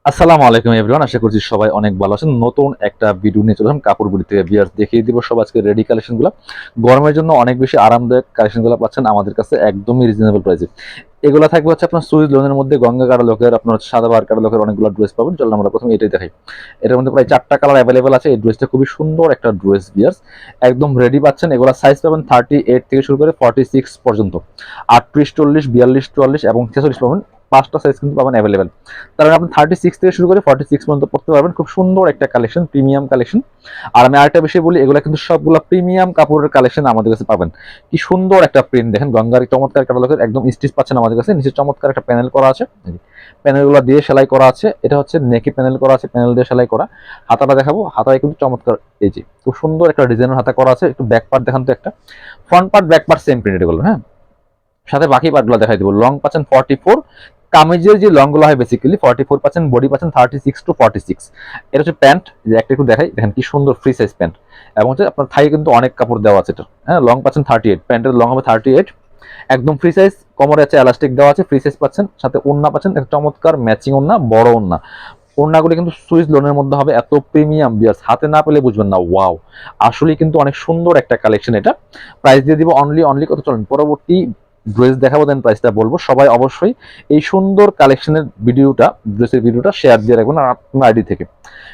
আসসালামু আলাইকুম এভরিওয়ান, আশা করছি সবাই অনেক ভালো আছেন। নতুন একটা ভিডিও নিয়ে চলে আসলাম কাপড়গুলি থেকে। বিয়ার দেখিয়ে দিব সব আজকে রেডি কালেকশনগুলো। গরমের জন্য অনেক বেশি আরামদায়ক কালেকশনগুলো পাচ্ছেন আমাদের কাছে একদমই রিজনেবল প্রাইসে। এগুলো থাকবে হচ্ছে আপনার সুইস লোনের মধ্যে গঙ্গা কাটা লোকের, আপনার হচ্ছে সাদাবাহার কাটা লোকের অনেকগুলো ড্রেস পাবেন। চলুন আমরা প্রথমে এটাই দেখাই। এটার মধ্যে প্রায় 4টা কালার অ্যাভেলেবেল আছে। এই ড্রেসটা খুবই সুন্দর একটা ড্রেস বিয়ার্স, একদম রেডি পাচ্ছেন। এগুলো সাইজ পাবেন 38 থেকে শুরু করে 46 পর্যন্ত, 38, 40, 42, 44 এবং 46 পাবেন। 5টা সাইজ কিন্তু পাবেন অ্যাভেলেবেল। তার মানে আপনি 36 থেকে শুরু করে 46 পর্যন্ত পড়তে পারবেন। খুব সুন্দর একটা কালেকশন, প্রিমিয়াম কালেকশন। আর আমি আরেকটা বিষয় বলি, এগুলো কিন্তু সবগুলো প্রিমিয়াম কাপড়ের কালেকশন আমাদের কাছে পাবেন। কি সুন্দর একটা প্রিন্ট দেখেন, গঙ্গার চমৎকার কাটালকের একদম স্টিচ পাচ্ছেন আমাদের কাছে। নিচে চমৎকার একটা প্যানেল করা আছে, প্যানেলগুলো দিয়ে সেলাই করা আছে। এটা হচ্ছে নেকি প্যানেল করা আছে, প্যানেল দিয়ে সেলাই করা। হাতাটা দেখাবো, হাতায় কিন্তু চমৎকার এই যে খুব সুন্দর একটা ডিজাইনের হাতা করা আছে। একটু ব্যাক পার্ট দেখান তো, একটা front part back part same printed এগুলো, হ্যাঁ। সাথে বাকি পার্টগুলো দেখাই দেবো। লং পাচ্ছেন 44, কামিজের যে লংগুলো হয় বেসিক্যালি 44 পাচ্ছেন, বডি পাচ্ছেন 36 টু 46। এটা হচ্ছে প্যান্ট, যে একটা একটু দেখাই, দেখেন কি সুন্দর ফ্রি সাইজ প্যান্ট। এবং হচ্ছে আপনার থাই কিন্তু অনেক কাপড় দেওয়া আছে এটা, হ্যাঁ। লং পাচ্ছেন 38, প্যান্টের লং হবে 38, একদম ফ্রি সাইজ। কোমরে আছে এলাস্টিক দেওয়া আছে, ফ্রি সাইজ পাচ্ছেন। সাথে ওড়না পাচ্ছেন একটা চমৎকার ম্যাচিং ওড়না, বড় ওড়না। ওড়নাগুলি কিন্তু সুইস লোনের মধ্যে হবে, এত প্রিমিয়াম বিয়ার্স, হাতে না পেলে বুঝবেন না। ওয়াও, আসলে কিন্তু অনেক সুন্দর একটা কালেকশন এটা। প্রাইস দিয়ে দিব অনলি অনলি কত, চলেন পরবর্তী ড্রেস দেখাবো, দেন প্রাইসটা বলবো। সবাই অবশ্যই এই সুন্দর কালেকশনের ভিডিওটা, ড্রেসের ভিডিওটা শেয়ার দিয়ে রাখবেন আপনার আইডি থেকে।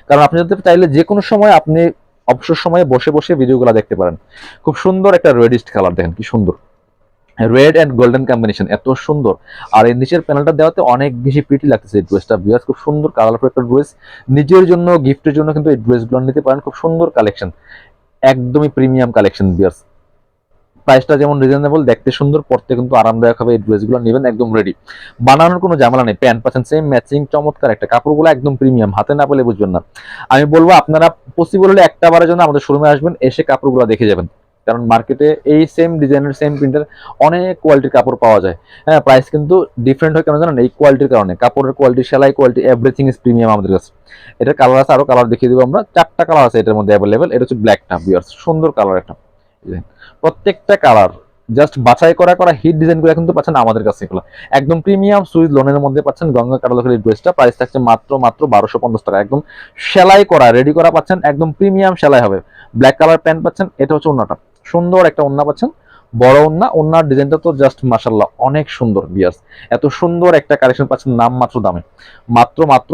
কারণ আপনি যদি চাইলে যে কোনো সময় আপনি অবসর সময়ে বসে বসে ভিডিওগুলো দেখতে পারেন। খুব সুন্দর একটা রেডিস্ট কালার, দেখেন কি সুন্দর, রেড অ্যান্ড গোল্ডেন কম্বিনেশন, এত সুন্দর। আর এই নিচের প্যানেলটা দেওয়াতে অনেক বেশি প্রিটি লাগতেছে এই ড্রেসটা বিয়ার্স। খুব সুন্দর কালারফুল একটা ড্রেস, নিজের জন্য গিফটের জন্য কিন্তু এই ড্রেসগুলো নিতে পারেন। খুব সুন্দর কালেকশন, একদমই প্রিমিয়াম কালেকশন বিয়ার্স। প্রাইসটা যেমন রিজনেবল, দেখতে সুন্দর, পড়তে কিন্তু আরামদায়ক হবে। এই ড্রেসগুলো নেবেন একদম রেডি, বানানোর কোনো ঝামেলা নেই। প্যান্ট পাচ্ছেন সেম ম্যাচিং, চমৎকার একটা, কাপড়গুলো একদম প্রিমিয়াম, হাতে না পেলে বুঝবেন না। আমি বলবো আপনারা পসিবল হলে একটা বারের জন্য আমাদের শোরুমে আসবেন, এসে কাপড়গুলো দেখে যাবেন। কারণ মার্কেটে এই সেম ডিজাইনের সেম প্রিন্টের অনেক কোয়ালিটির কাপড় পাওয়া যায়, হ্যাঁ। প্রাইস কিন্তু ডিফারেন্ট হয় কেন জানেন? এই কোয়ালিটির কারণে, কাপড়ের কোয়ালিটি, সেলাই কোয়ালিটি, এভরিথিং ইজ প্রিমিয়াম আমাদের কাছে। এটার কালার আছে, আরো কালার দেখিয়ে দিব আমরা। 4টা কালার আছে এটার মধ্যে অ্যাভেলেবেল। এটা হচ্ছে ব্ল্যাকটা বিয়ার্স, সুন্দর কালার একটা। প্রত্যেকটা কালার জাস্ট বাছাই করা করা হিট ডিজাইন গুলো কিন্তু পাচ্ছেন আমাদের কাছে। এগুলো একদম প্রিমিয়াম সুইস লোনের মধ্যে পাচ্ছেন। গঙ্গা কাটালকের এই ড্রেসটা প্রাইস থাকছে মাত্র মাত্র 1250 টাকা। একদম সেলাই করা রেডি করা পাচ্ছেন, একদম প্রিমিয়াম সেলাই হবে। ব্ল্যাক কালার প্যান্ট পাচ্ছেন, এটা হচ্ছে ওন্নাটা, সুন্দর একটা ওন্না পাচ্ছেন, বড় ওন্না। ওন্নার ডিজাইনটা তো জাস্ট মাশাল্লাহ অনেক সুন্দর বিয়ার্স। এত সুন্দর একটা কালেকশন পাচ্ছেন নাম মাত্র দামে, মাত্র মাত্র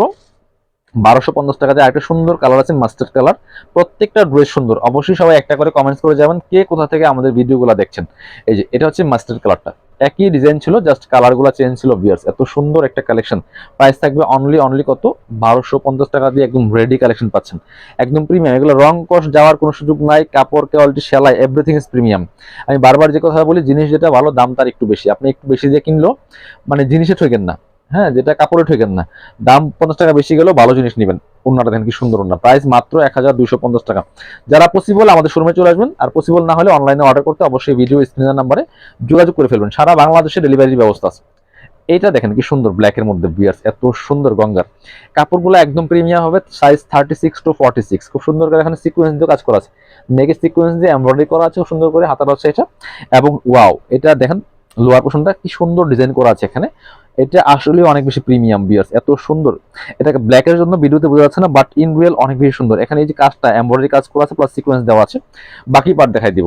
1250 টাকা দিয়ে। একটা সুন্দর কালার আছে মাস্টার্ড কালার। প্রত্যেকটা ড্রেস সুন্দর। অবশ্যই সবাই একটা করে কমেন্টস করে যাবেন কে কোথা থেকে আমাদের ভিডিওগুলো দেখছেন। এই যে এটা হচ্ছে মাস্টার্ড কালারটা, একই ডিজাইন ছিল, জাস্ট কালারগুলো চেঞ্জ ছিল ভিউয়ার্স। এত সুন্দর একটা কালেকশন, প্রাইস থাকবে অনলি অনলি কত, 1250 টাকা দিয়ে একদম রেডি কালেকশন পাচ্ছেন, একদম প্রিমিয়াম। এগুলো রং কষ যাওয়ার কোনো সুযোগ নাই, কাপড় কোয়ালিটি, সেলাই, এভরিথিং ইজ প্রিমিয়াম। আমি বারবার যে কথা বলি, জিনিস যেটা ভালো দাম তার একটু বেশি। আপনি একটু বেশি দিয়ে কিনলো মানে জিনিসে ঠকেন না, হ্যাঁ, যেটা কাপড়ে ঠকেন না। দাম 50 টাকা বেশি গেলেও ভালো জিনিস নেবেন। ওন্নাটা দেখেন কি সুন্দর ওন্না, প্রাইস মাত্র 1250 টাকা। যারা পসিবল আমাদের শোরুমে চলে আসবেন, আর পসিবল না হলে অনলাইনে অর্ডার করতে অবশ্যই ভিডিও স্ক্রিনের নাম্বারে যোগাযোগ করে ফেলবেন। সারা বাংলাদেশে ডেলিভারির ব্যবস্থা আছে। এইটা দেখেন কি সুন্দর ব্ল্যাকের মধ্যে বিয়ার্স, এত সুন্দর গঙ্গার। কাপড়গুলো একদম প্রিমিয়াম হবে, সাইজ 36 টু 46। খুব সুন্দর করে এখানে সিকোয়েন্স দিয়ে কাজ করা আছে, নেকে সিকোয়েন্স দিয়ে এমব্রয়ডারি করা আছে সুন্দর করে, হাতাটা হচ্ছে এটা। এবং ওয়াও, এটা দেখেন লোয়ার পোর্শনটা কি সুন্দর ডিজাইন করা আছে এখানে। এটা আসলে অনেক বেশি প্রিমিয়াম বিয়ার্স, এত সুন্দর। এটাকে ব্ল্যাকের জন্য ভিডিওতে বোঝা যাচ্ছে না, বাট ইন রিয়েল অনেক বেশি সুন্দর। এখানে এই যে কাজটা এমব্রয়ডারি কাজ করা আছে প্লাস সিকোয়েন্স দেওয়া আছে। বাকি পার্ট দেখাই দিব।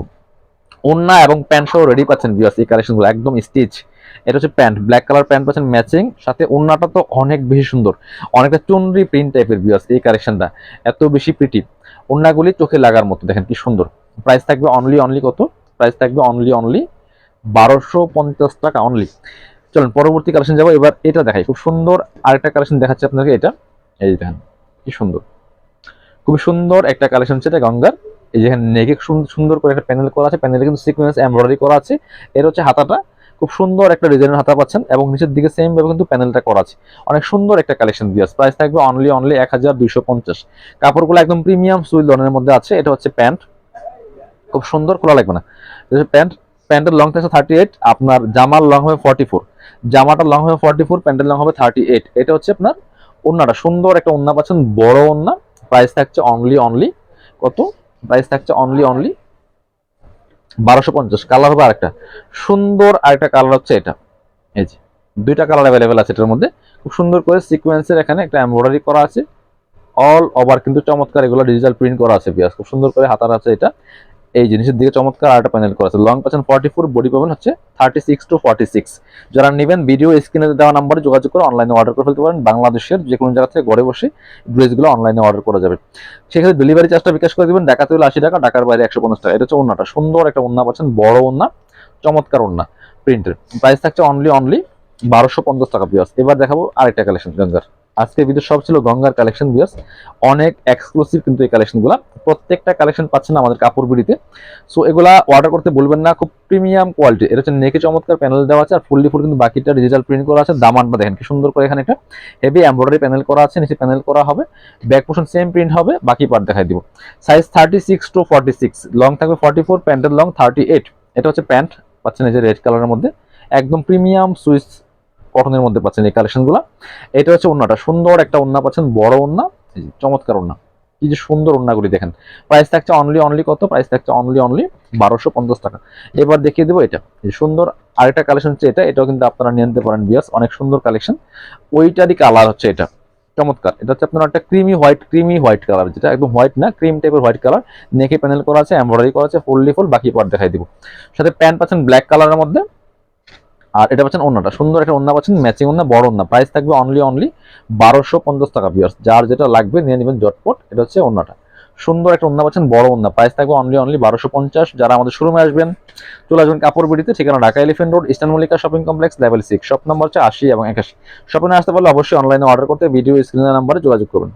ওন্না এবং প্যান্ট সহ রেডি পাচ্ছেন ভিউয়ার্স, এই কালেকশনগুলো একদম স্টিচ। এটা হচ্ছে প্যান্ট, ব্ল্যাক কালার প্যান্ট পাচ্ছেন ম্যাচিং, সাথে ওন্নাটা তো অনেক বেশি সুন্দর, অনেকটা চুনরি প্রিন্ট টাইপের ভিউয়ার্স এই কালেকশনটা, এত বেশি প্রিটি। ওন্নাগুলি চোখে লাগার মতো, দেখেন কি সুন্দর। প্রাইস থাকবে অনলি অনলি কত, প্রাইস থাকবে অনলি অনলি 1250 টাকা অনলি। চলুন পরবর্তী কালেকশন যাবো। এবার এটা দেখাই, খুব সুন্দর আরেকটা কালেকশন দেখাচ্ছি আপনাকে। এটা এই দেখেন কি সুন্দর, খুবই সুন্দর একটা কালেকশন হচ্ছে এটা গঙ্গার। এই যেখানে নেকে সুন্দর করে একটা প্যানেল করা আছে, প্যানেলে কিন্তু সিকোয়েন্স এমব্রয়ডারি করা আছে। এর হচ্ছে হাতাটা, খুব সুন্দর একটা ডিজাইনের হাতা পাচ্ছেন, এবং নিচের দিকে সেম ভাবে কিন্তু প্যানেলটা করা আছে। অনেক সুন্দর একটা কালেকশন দিয়েছে। প্রাইস থাকবে অনলি অনলি 1250। কাপড়গুলো একদম প্রিমিয়াম সুইল লনের মধ্যে আছে। এটা হচ্ছে প্যান্ট, খুব সুন্দর, খোলা লাগবে না। প্যান্ট, প্যান্টের লং থাকছে 38, আপনার জামার লং হবে 44, জামাটার লং হবে 44, প্যান্টের লং হবে 38। এটা হচ্ছে আপনার ওন্নাটা, সুন্দর একটা ওন্না পাচ্ছেন, বড় ওন্না। প্রাইস থাকছে অনলি অনলি কত, প্রাইস থাকছে অনলি অনলি 1250। কালার হবে আরেকটা সুন্দর, আরেকটা কালার হচ্ছে এটা, এই যে দুইটা কালার অ্যাভেলেবেল আছে এটার মধ্যে। খুব সুন্দর করে সিকোয়েন্সের এখানে একটা এমব্রয়ডারি করা আছে, অল ওভার কিন্তু চমৎকার এগুলো ডিজিটাল প্রিন্ট করা আছে বিয়াস, খুব সুন্দর করে হাতার আছে এটা। এই জিনিসের দিকে চমৎকার আরেকটা প্যানেল করা আছে। লং পাচ্ছেন 44, বডি পাবেন হচ্ছে 36 to 46। যারা নেবেন ভিডিও স্ক্রিনে দেওয়া নাম্বারে যোগাযোগ করে অনলাইনে অর্ডার করে ফেলতে পারেন। বাংলাদেশের যে কোনো জায়গা থেকে ঘরে বসে ড্রেসগুলো অনলাইনে অর্ডার করা যাবে। সেক্ষেত্রে ডেলিভারি চার্জটা বিকাশ করে দেবেন, ঢাকাতে হলে 80 টাকা, ঢাকার বাইরে 150 টাকা। এটা হচ্ছে ওন্নাটা, সুন্দর একটা ওন্না পাচ্ছেন, বড় ওন্না, চমৎকার ওন্না প্রিন্টের। প্রাইস থাকছে অনলি 1250 টাকা বিয়াস। এবার দেখাবো আরেকটা কালেকশন গঙ্গার। আজকে ভিডিও সব ছিল গঙ্গার কালেকশন বিয়াস, অনেক এক্সক্লুসিভ কিন্তু এই কালেকশনগুলো। প্রত্যেকটা কালেকশন পাচ্ছেন আমাদের কাপড় বিড়িতে। সো এগুলা অর্ডার করতে বলবেন না, খুব প্রিমিয়াম কোয়ালিটি। এটা হচ্ছে নেকে চমৎকার প্যানেল দেওয়া আছে, আর ফুল কিন্তু বাকিটা ডিজিটাল প্রিন্ট করা আছে। দামানটা দেখেন কি সুন্দর করে, এখানে একটা হেভি এমব্রয়ডারি প্যানেল করা আছে, নিচে প্যানেল করা হবে, ব্যাক পোর্শন সেম প্রিন্ট হবে। বাকি পার্ট দেখাই দিব। সাইজ 36 to 46, লং থাকবে 44, প্যান্টের লং 38। এটা হচ্ছে প্যান্ট পাচ্ছেন এই যে রেড কালারের মধ্যে, একদম প্রিমিয়াম সুইস কটনের মধ্যে পাচ্ছেন এই কালেকশনগুলো। এটা হচ্ছে ওন্নাটা, সুন্দর একটা ওন্না পাচ্ছেন, বড় ওন্না, চমৎকার ওন্না, কি যে সুন্দর ওন্নাগুলি দেখেন। প্রাইস থাকছে অনলি কত, প্রাইস থাকছে অনলি 1250 টাকা। এবার দেখিয়ে দেবো এটা সুন্দর আরেকটা কালেকশন হচ্ছে এটা, এটাও কিন্তু আপনারা নিয়ে নিতে পারেন বিয়াস, অনেক সুন্দর কালেকশন। ওইটারই কালার হচ্ছে এটা, চমৎকার। এটা হচ্ছে আপনার একটা ক্রিমি হোয়াইট কালার, যেটা একদম হোয়াইট না, ক্রিম টাইপের হোয়াইট কালার। নেকে প্যানেল করা আছে, এমব্রয়ডারি করা আছে, ফুল। বাকি পার্ট দেখাই দিব। সাথে প্যান্ট পাচ্ছেন ব্ল্যাক কালারের মধ্যে, আর এটা পাচ্ছেন ওন্নাটা, সুন্দর একটা ওন্না পাচ্ছেন, ম্যাচিং ওন্না, বড় ওন্না। প্রাইস থাকবে অনলি 1250 টাকা ভিউয়ার্স। যার যেটা লাগবে নিয়ে নেবেন জটপট। এটা হচ্ছে ওন্নাটা, সুন্দর একটা ওন্না পাচ্ছেন, বড় ওন্না। প্রাইস থাকবে অনলি 1250। যারা আমাদের শোরুমে আসবেন চলে আসবেন কাপড় বিড়িতে, ঠিকানা Dhaka elephant road, eastern Mallika shopping complex, level 6, shop number হচ্ছে 80 এবং 81। শপিংয়ে আসতে পারলে অবশ্যই অনলাইনে অর্ডার করতে ভিডিও স্ক্রিনের নাম্বারে যোগাযোগ করবেন।